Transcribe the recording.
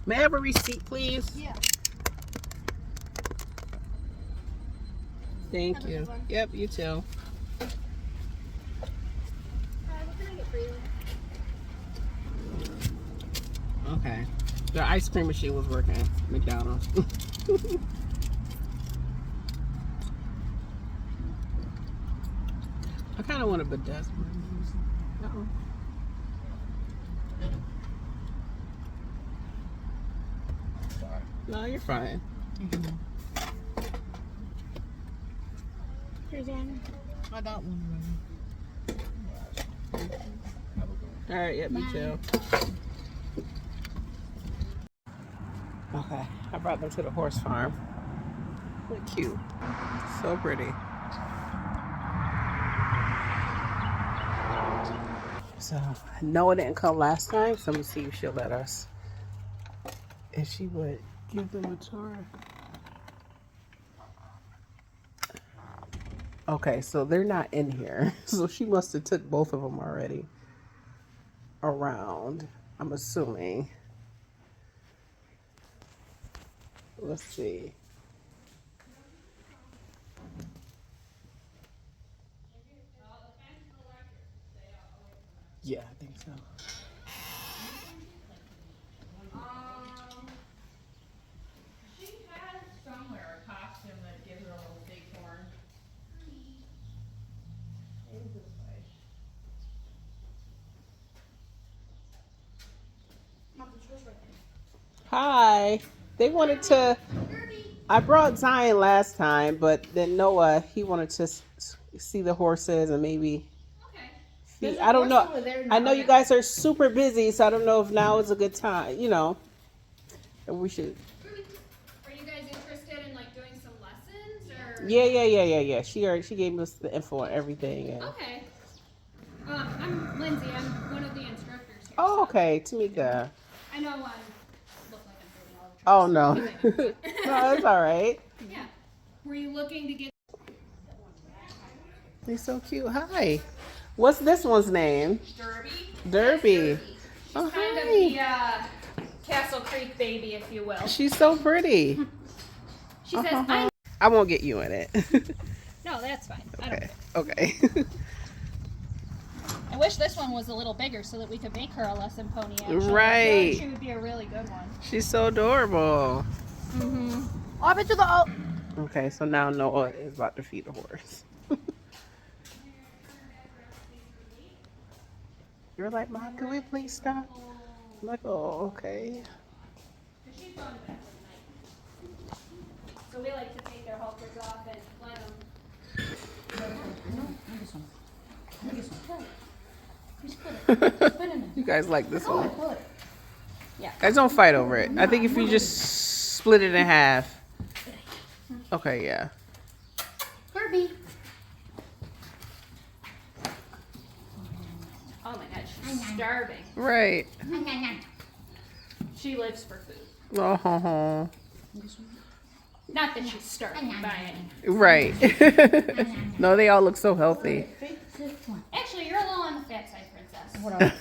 May I have a receipt, please? Yeah. Thank Have a you. good one. Yep, you too. What can I get for you? Okay. The ice cream machine was working at McDonald's. I kind of want a bidet. Uh-oh. No, you're fine. Here's one. I got one already. All right, yep, me too. Okay, I brought them to the horse farm. Look cute. So pretty. So, Noah didn't come last time, so I'm gonna see if she'll let us. If she would give them a tour. Okay, so they're not in here. So she must have took both of them already around, I'm assuming. Let's see. Yeah, I think so. She has somewhere a costume that gives her a little bighorn. Hi. They wanted to. I brought Zion last time, but then Noah, he wanted to see the horses and maybe. Okay. I don't know. I know you guys are super busy, so I don't know if now is a good time. You know, we should. Are you guys interested in like doing some lessons or? Yeah. She gave us the info on everything. And... Okay. I'm Lindsay. I'm one of the instructors here. Oh, so okay, Tamika. I know I look like I'm doing Oh all the no, tricks. no, it's all right. Yeah. Were you looking to get? He's so cute. Hi. What's this one's name? Derby. Derby. Oh, Kind of hi. the Castle Creek baby, if you will. She's so pretty. She says, I won't get you in it. No, that's fine. I don't Okay. care. I wish this one was a little bigger so that we could make her a lesson pony. Actually. I feel like Right. she would be a really good one. She's so adorable. Mm-hmm. Up into the. Okay, so now Noah is about to feed the horse. You're like, Mom, can we please stop? I'm like, oh, okay. She's going to bed for the night. So we like to take their halters off and let them. You guys like this one. Yeah. Guys, don't fight over it. I think if you just split it in half. Okay, yeah. Herbie. Oh my God, she's starving. Right. She lives for food. Oh, Not that she's starving by any. right. No, they all look so healthy. Actually, you're a little on the fat side, princess.